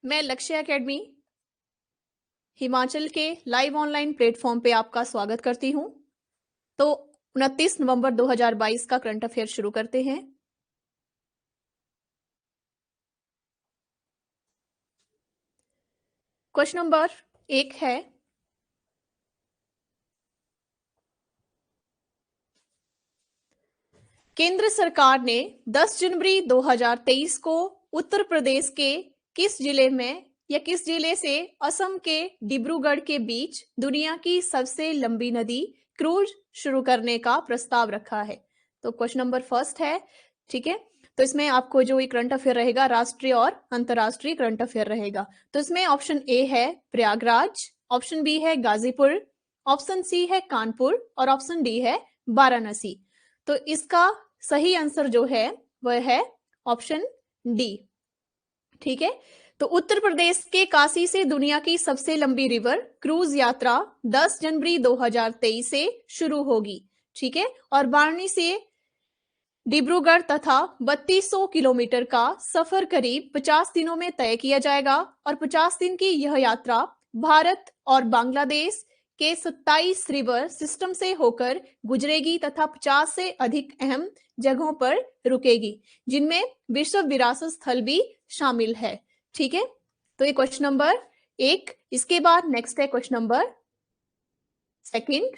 मैं लक्ष्य एकेडमी हिमाचल के लाइव ऑनलाइन प्लेटफॉर्म पे आपका स्वागत करती हूँ। तो 29 नवंबर 2022 का करंट अफेयर शुरू करते हैं। क्वेश्चन नंबर 1 है, केंद्र सरकार ने 10 जनवरी 2023 को उत्तर प्रदेश के किस जिले में या किस जिले से असम के डिब्रूगढ़ के बीच दुनिया की सबसे लंबी नदी क्रूज शुरू करने का प्रस्ताव रखा है? तो क्वेश्चन नंबर फर्स्ट है, ठीक है। तो इसमें आपको जो करंट अफेयर रहेगा राष्ट्रीय और अंतरराष्ट्रीय करंट अफेयर रहेगा। तो इसमें ऑप्शन ए है प्रयागराज, ऑप्शन बी है गाजीपुर, ऑप्शन सी है कानपुर और ऑप्शन डी है वाराणसी। तो इसका सही आंसर जो है वह है ऑप्शन डी, ठीक है। तो उत्तर प्रदेश के काशी से दुनिया की सबसे लंबी रिवर क्रूज यात्रा 10 जनवरी 2023 से शुरू होगी, ठीक है। और वाराणसी से डिब्रूगढ़ तथा 3200 किलोमीटर का सफर करीब 50 दिनों में तय किया जाएगा और 50 दिन की यह यात्रा भारत और बांग्लादेश के 27 रिवर सिस्टम से होकर गुजरेगी तथा 50 से अधिक अहम जगहों पर रुकेगी, जिनमें विश्व विरासत स्थल भी शामिल है, ठीक है। तो ये क्वेश्चन नंबर 1। इसके बाद नेक्स्ट है क्वेश्चन नंबर 2।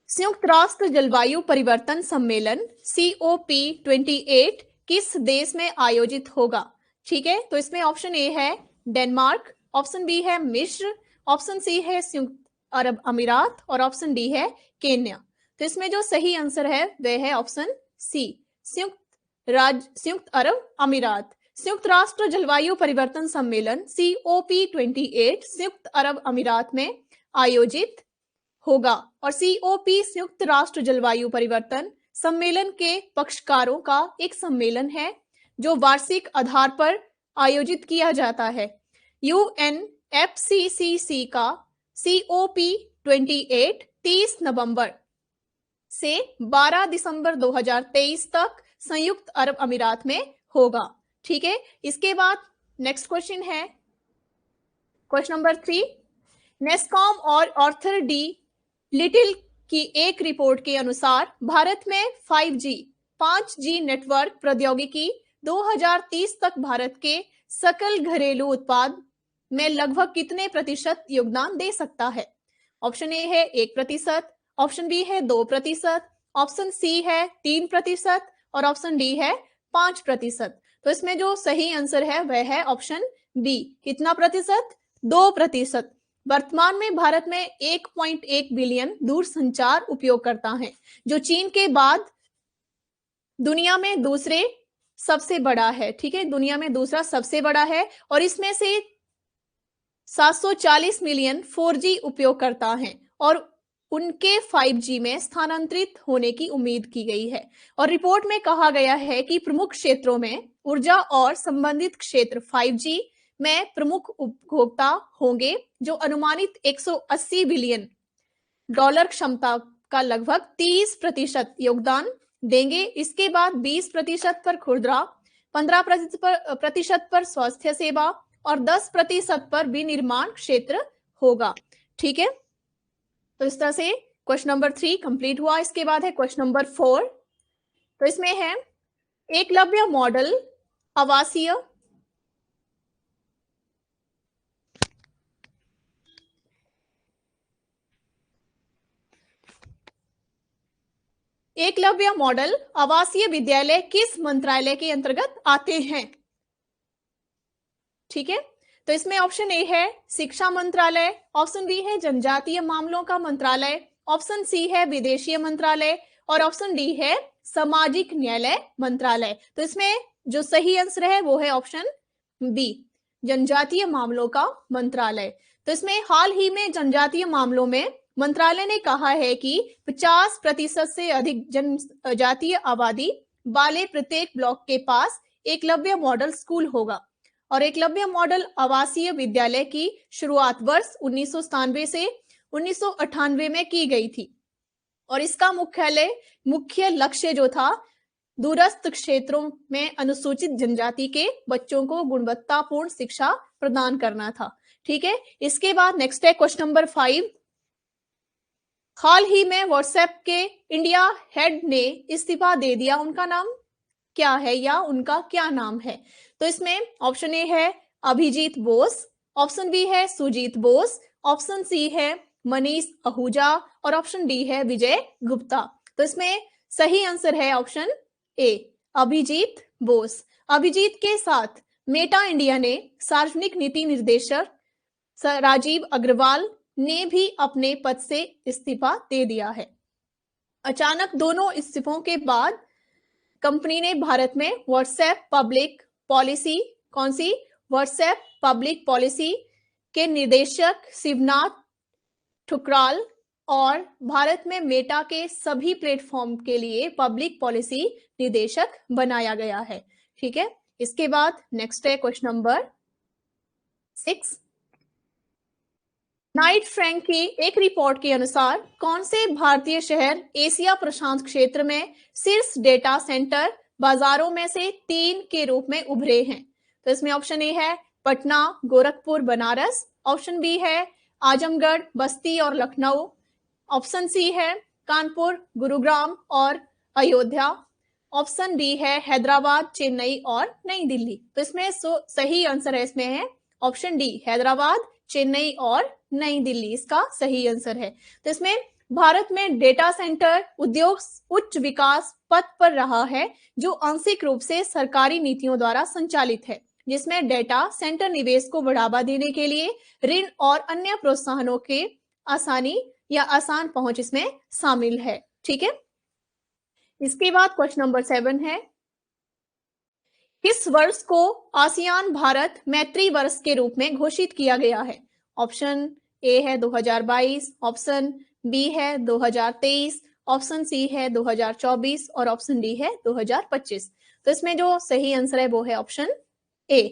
संयुक्त राष्ट्र जलवायु परिवर्तन सम्मेलन COP28 किस देश में आयोजित होगा? ठीक है, तो इसमें ऑप्शन ए है डेनमार्क, ऑप्शन बी है मिस्र, ऑप्शन सी है संयुक्त अरब अमीरात और ऑप्शन डी है केन्या। तो इसमें जो सही आंसर है वह है ऑप्शन सी, संयुक्त अरब अमीरात। संयुक्त राष्ट्र जलवायु परिवर्तन सम्मेलन COP28 संयुक्त अरब अमीरात में आयोजित होगा और COP संयुक्त राष्ट्र जलवायु परिवर्तन सम्मेलन के पक्षकारों का एक सम्मेलन है जो वार्षिक आधार पर आयोजित किया जाता है। UNFCCC का COP28 30 नवंबर से 12 दिसंबर 2023 तक संयुक्त अरब अमीरात में होगा, ठीक है। इसके बाद नेक्स्ट क्वेश्चन है क्वेश्चन नंबर 3। नेस्कॉम और ऑर्थर डी लिटिल की एक रिपोर्ट के अनुसार भारत में 5G नेटवर्क प्रौद्योगिकी 2030 तक भारत के सकल घरेलू उत्पाद में लगभग कितने प्रतिशत योगदान दे सकता है? ऑप्शन ए है 1%, ऑप्शन बी है 2%, ऑप्शन सी है 3% और ऑप्शन डी है 5%। तो इसमें जो सही आंसर है वह है ऑप्शन बी। कितना प्रतिशत? 2%। वर्तमान में भारत में 1.1 बिलियन दूरसंचार उपयोगकर्ता हैं, जो चीन के बाद दुनिया में दूसरे सबसे बड़ा है, ठीक है। दुनिया में दूसरा सबसे बड़ा है और इसमें से 740 मिलियन 4G उपयोगकर्ता हैं और उनके 5G में स्थानांतरित होने की उम्मीद की गई है। और रिपोर्ट में कहा गया है कि प्रमुख क्षेत्रों में ऊर्जा और संबंधित क्षेत्र 5G में प्रमुख उपभोक्ता होंगे, जो अनुमानित 180 बिलियन डॉलर क्षमता का लगभग 30% योगदान देंगे। इसके बाद 20% पर खुदरा, 15% पर स्वास्थ्य सेवा और 10% पर विनिर्माण क्षेत्र होगा, ठीक है। तो इस तरह से क्वेश्चन नंबर 3 कंप्लीट हुआ। इसके बाद है क्वेश्चन नंबर 4। तो इसमें है एकलव्य मॉडल आवासीय एकलव्य मॉडल आवासीय विद्यालय किस मंत्रालय के अंतर्गत आते हैं? ठीक है, तो इसमें ऑप्शन ए है शिक्षा मंत्रालय, ऑप्शन बी है जनजातीय मामलों का मंत्रालय, ऑप्शन सी है विदेशीय मंत्रालय और ऑप्शन डी है सामाजिक न्याय मंत्रालय। तो इसमें जो सही आंसर है वो है ऑप्शन बी, जनजातीय मामलों का मंत्रालय। तो इसमें हाल ही में जनजातीय मामलों में मंत्रालय ने कहा है कि 50% से अधिक जनजातीय आबादी वाले प्रत्येक ब्लॉक के पास एकलव्य मॉडल स्कूल होगा और एकलव्य मॉडल आवासीय विद्यालय की शुरुआत वर्ष 1997 से 1998 में की गई थी और इसका मुख्य लक्ष्य जो था दूरस्थ क्षेत्रों में अनुसूचित जनजाति के बच्चों को गुणवत्तापूर्ण शिक्षा प्रदान करना था। ठीक है, इसके बाद नेक्स्ट है क्वेश्चन नंबर 5। हाल ही में व्हाट्सएप के इंडिया हेड ने इस्तीफा दे दिया, उनका नाम क्या है या उनका क्या नाम है? तो इसमें ऑप्शन ए है अभिजीत बोस, ऑप्शन बी है सुजीत बोस, ऑप्शन सी है मनीष आहूजा और ऑप्शन डी है विजय गुप्ता। तो इसमें सही आंसर है ऑप्शन ए अभिजीत बोस। अभिजीत के साथ मेटा इंडिया ने सार्वजनिक नीति निर्देशक राजीव अग्रवाल ने भी अपने पद से इस्तीफा दे दिया है। अचानक दोनों इस्तीफों के बाद कंपनी ने भारत में व्हाट्सएप पब्लिक पॉलिसी, कौन सी? व्हाट्सएप पब्लिक पॉलिसी के निदेशक शिवनाथ ठुकराल और भारत में मेटा के सभी प्लेटफॉर्म के लिए पब्लिक पॉलिसी निदेशक बनाया गया है। ठीक है, इसके बाद नेक्स्ट है क्वेश्चन नंबर 6। नाइट फ्रैंक की एक रिपोर्ट के अनुसार कौन से भारतीय शहर एशिया प्रशांत क्षेत्र में शीर्ष डेटा सेंटर बाजारों में से 3 के रूप में उभरे हैं? तो इसमें ऑप्शन ए है पटना, गोरखपुर, बनारस, ऑप्शन बी है आजमगढ़, बस्ती और लखनऊ, ऑप्शन सी है कानपुर, गुरुग्राम और अयोध्या, ऑप्शन डी है हैदराबाद, चेन्नई और नई दिल्ली। तो इसमें सही आंसर है, इसमें है ऑप्शन डी हैदराबाद, चेन्नई और नई दिल्ली इसका सही आंसर है। तो इसमें भारत में डेटा सेंटर उद्योग उच्च विकास पथ पर रहा है, जो आंशिक रूप से सरकारी नीतियों द्वारा संचालित है, जिसमें डेटा सेंटर निवेश को बढ़ावा देने के लिए ऋण और अन्य प्रोत्साहनों के आसानी या आसान पहुंच इसमें शामिल है। ठीक है, इसके बाद क्वेश्चन नंबर 7 है किस वर्ष को आसियान भारत मैत्री वर्ष के रूप में घोषित किया गया है? ऑप्शन ए है 2022, ऑप्शन बी है 2023, ऑप्शन सी है 2024 और ऑप्शन डी है 2025। तो इसमें जो सही आंसर है वो है ऑप्शन ए।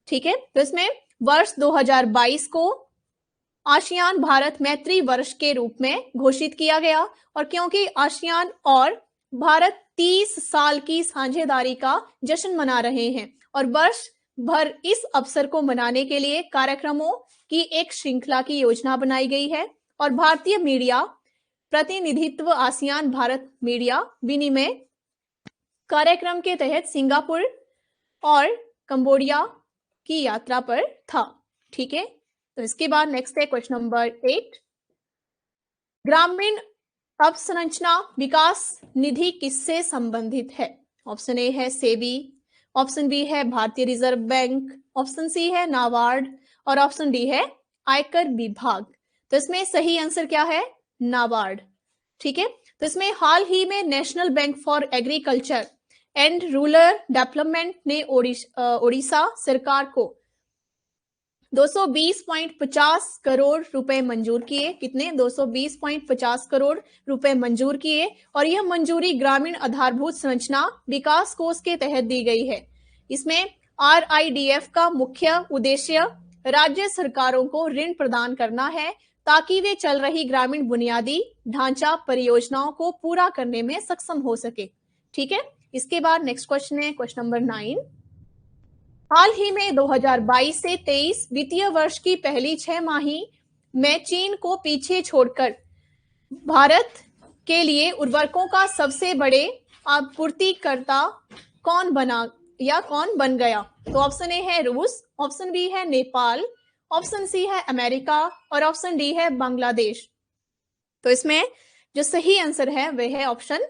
ठीक है, तो इसमें वर्ष 2022 को आसियान भारत मैत्री वर्ष के रूप में घोषित किया गया, और क्योंकि आसियान और भारत 30 साल की साझेदारी का जश्न मना रहे हैं और वर्ष भर इस अवसर को मनाने के लिए कार्यक्रमों की एक श्रृंखला की योजना बनाई गई है, और भारतीय मीडिया प्रतिनिधित्व आसियान भारत मीडिया विनिमय कार्यक्रम के तहत सिंगापुर और कंबोडिया की यात्रा पर था। ठीक है, तो इसके बाद नेक्स्ट है क्वेश्चन नंबर 8। ग्रामीण अवसंरचना विकास निधि किससे संबंधित है? ऑप्शन ए है सेबी, ऑप्शन बी है भारतीय रिजर्व बैंक, ऑप्शन सी है नाबार्ड और ऑप्शन डी है आयकर विभाग। तो इसमें सही आंसर क्या है? नाबार्ड। ठीक है, तो इसमें हाल ही में national bank for agriculture and rural development ने ओडिशा सरकार को 220.50 करोड़ रुपए मंजूर किए। कितने? 220.50 करोड़ रुपए मंजूर किए, और यह मंजूरी ग्रामीण आधारभूत संरचना विकास कोष के तहत दी गई है। इसमें RIDF का मुख्य उद्देश्य राज्य सरकारों को ऋण प्रदान करना है ताकि वे चल रही ग्रामीण बुनियादी ढांचा परियोजनाओं को पूरा करने में सक्षम हो सके। ठीक है, इसके बाद नेक्स्ट क्वेश्चन है क्वेश्चन नंबर 9। हाल ही में 2022 से 23 वित्तीय वर्ष की पहली 6 माही में चीन को पीछे छोड़कर भारत के लिए उर्वरकों का सबसे बड़े आपूर्तिकर्ता कौन बना या कौन बन गया? तो ऑप्शन ए है रूस, ऑप्शन बी है नेपाल, ऑप्शन सी है अमेरिका और ऑप्शन डी है बांग्लादेश। तो इसमें जो सही आंसर है वह है ऑप्शन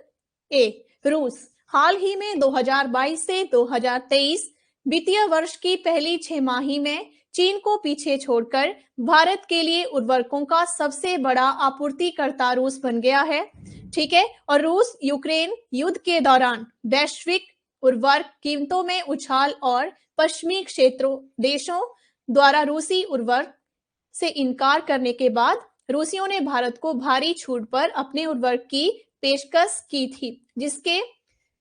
ए रूस। हाल ही में 2022 से 2023 वित्तीय वर्ष की पहली 6 माही में चीन को पीछे छोड़कर भारत के लिए उर्वरकों का सबसे बड़ा आपूर्तिकर्ता रूस बन गया है। ठीक है, और रूस यूक्रेन युद्ध के दौरान वैश्विक उर्वरक कीमतों में उछाल और पश्चिमी क्षेत्रों देशों द्वारा रूसी उर्वरक से इनकार करने के बाद रूसियों ने भारत को भारी छूट पर अपने उर्वरक की पेशकश की थी, जिसके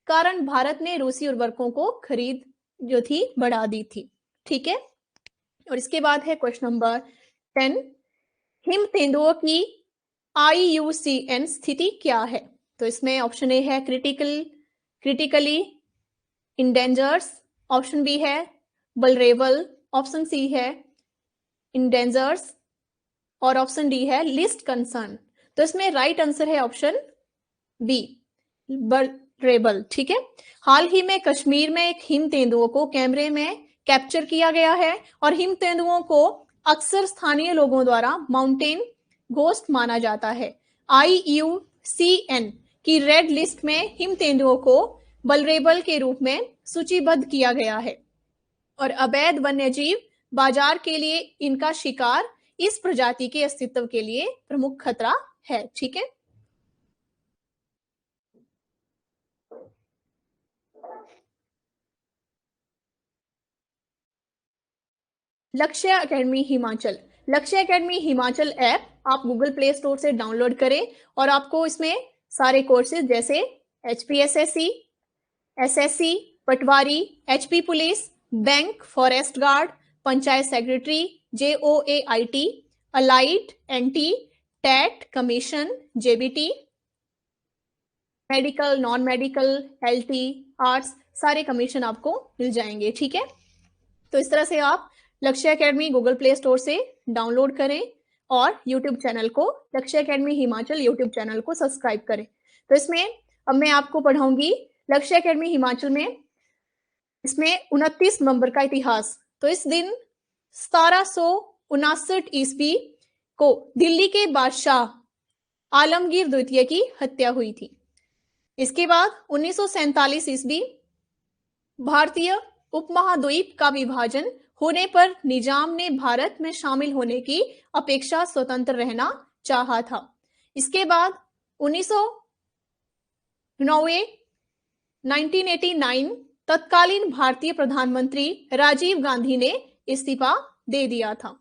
कारण भारत ने रूसी उर्वरकों को खरीद जो थी बढ़ा दी थी। ठीक है, और इसके बाद है क्वेश्चन नंबर 10। हिम तेंदुओं की IUCN स्थिति क्या है? तो इसमें ऑप्शन ए है क्रिटिकल, क्रिटिकली इंडेंजर्स, ऑप्शन बी है वल्नरेबल, ऑप्शन सी है इंडेंजर्स और ऑप्शन डी है लिस्ट कंसर्न। तो इसमें राइट आंसर है ऑप्शन बी, वल्नरेबल। ठीक है, हाल ही में कश्मीर में एक हिम तेंदुओं को कैमरे में कैप्चर किया गया है और हिम तेंदुओं को अक्सर स्थानीय लोगों द्वारा माउंटेन घोस्ट माना जाता है। IUCN की रेड लिस्ट में हिम तेंदुओं को वल्नरेबल के रूप में सूचीबद्ध किया गया है और अवैध वन्यजीव बाजार के लिए इनका शिकार इस प्रजाति के अस्तित्व के लिए प्रमुख खतरा है। ठीक है, लक्ष्य academy Himachal. Lakshya academy Himachal app आप गूगल प्ले स्टोर से डाउनलोड करें और आपको इसमें सारे कोर्सेज जैसे HPSSC, SSC, patwari, HP police, bank, forest guard, panchayat secretary, JOAIT, allied, NT, TET, commission, JBT, medical, non medical, LT, arts, सारे कमीशन आपको मिल जाएंगे। ठीक है, तो इस तरह से आप लक्ष्य एकेडमी गूगल प्ले स्टोर से डाउनलोड करें और यूट्यूब चैनल को, लक्ष्य एकेडमी हिमाचल यूट्यूब चैनल को सब्सक्राइब करें। तो इसमें अब मैं आपको पढ़ाऊंगी लक्ष्य एकेडमी हिमाचल में, इसमें 29 नवंबर का इतिहास। तो इस दिन 1759 ईस्वी को दिल्ली के बादशाह आलमगीर द्वितीय की हत्या हुई थी। इसके बाद 1947 ईस्वी भारतीय उपमहाद्वीप का विभाजन होने पर निजाम ने भारत में शामिल होने की अपेक्षा स्वतंत्र रहना चाहा था। इसके बाद 1989 तत्कालीन भारतीय प्रधानमंत्री राजीव गांधी ने इस्तीफा दे दिया था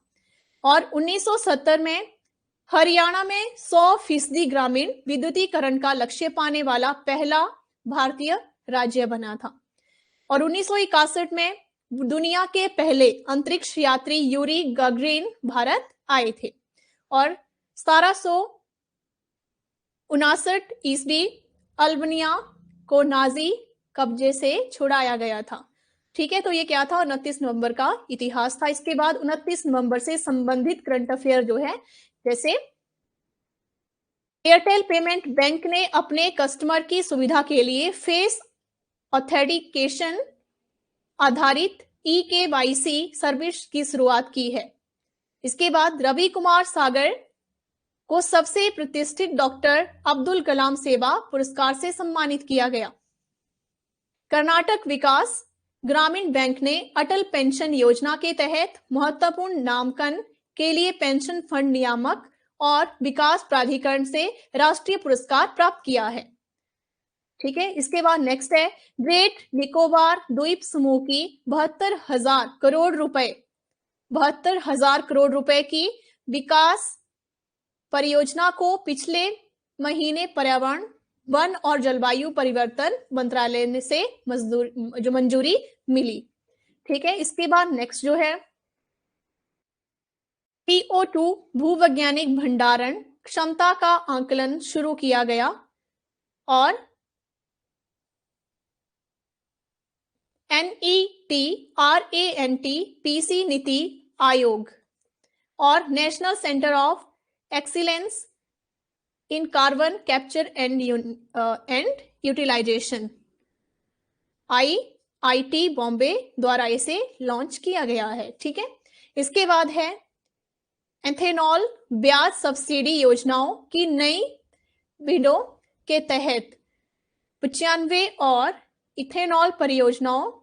और 1970 में हरियाणा में 100% ग्रामीण विद्युतीकरण का लक्ष्य पाने वाला पहला भारतीय राज्य बना था और 1961 में दुनिया के पहले अंतरिक्ष यात्री यूरी गागरिन भारत आए थे और 1759 ईस्वी अल्बानिया को नाजी कब्जे से छुड़ाया गया था। ठीक है, तो ये क्या था, 29 नवंबर का इतिहास था। इसके बाद 29 नवंबर से संबंधित करंट अफेयर जो है, जैसे एयरटेल पेमेंट बैंक ने अपने कस्टमर की सुविधा के लिए फेस ऑथेंटिकेशन आधारित eKYC सर्विस की शुरुआत की है। इसके बाद रवि कुमार सागर को सबसे प्रतिष्ठित डॉक्टर अब्दुल कलाम सेवा पुरस्कार से सम्मानित किया गया। कर्नाटक विकास ग्रामीण बैंक ने अटल पेंशन योजना के तहत महत्वपूर्ण नामांकन के लिए पेंशन फंड नियामक और विकास प्राधिकरण से राष्ट्रीय पुरस्कार प्राप्त किया है। ठीक है, इसके बाद नेक्स्ट है ग्रेट निकोबार द्वीप समूह की 72,000 करोड़ रुपए की विकास परियोजना को पिछले महीने पर्यावरण, वन और जलवायु परिवर्तन मंत्रालय से मंजूरी मिली। ठीक है, इसके बाद नेक्स्ट जो है CO2 भूवैज्ञानिक भंडारण क्षमता का आंकलन शुरू किया गया और NETRANT-PC नीति आयोग और national centre of excellence in carbon capture and utilisation IIT Bombay द्वारा इसे लॉन्च किया गया है। ठीक है, इसके बाद है एथेनॉल ब्याज सब्सिडी योजनाओं की नई विंडो के तहत 95 और इथेनॉल परियोजनाओं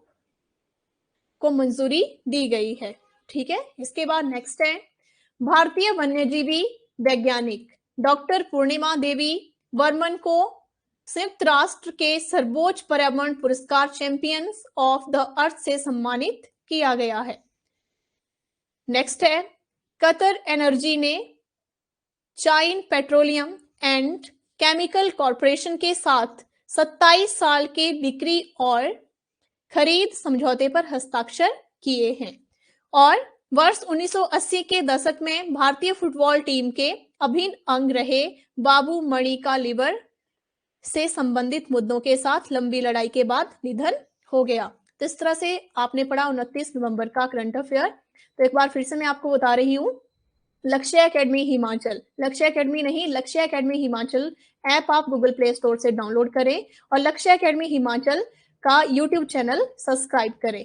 को मंजूरी दी गई है। ठीक है, इसके बाद नेक्स्ट है भारतीय वन्यजीवी वैज्ञानिक डॉक्टर पूर्णिमा देवी वर्मन को संयुक्त राष्ट्र के सर्वोच्च पर्यावरण पुरस्कार चैंपियंस ऑफ द अर्थ से सम्मानित किया गया है। नेक्स्ट है कतर एनर्जी ने चाइन पेट्रोलियम एंड केमिकल कॉरपोरेशन के साथ 27 साल के बिक्री और खरीद समझौते पर हस्ताक्षर किए हैं और वर्ष 1980 के दशक में भारतीय फुटबॉल टीम के अभिन्न अंग रहे बाबू मणि का लिवर से संबंधित मुद्दों के साथ लंबी लड़ाई के बाद निधन हो गया। तो इस तरह से आपने पढ़ा 29 नवंबर का करंट अफेयर। तो एक बार फिर से मैं आपको बता रही हूँ, लक्ष्य एकेडमी हिमाचल, लक्ष्य एकेडमी नहीं, लक्ष्य एकेडमी हिमाचल ऐप आप गूगल प्ले स्टोर से डाउनलोड करें और लक्ष्य एकेडमी हिमाचल का यूट्यूब चैनल सब्सक्राइब करें।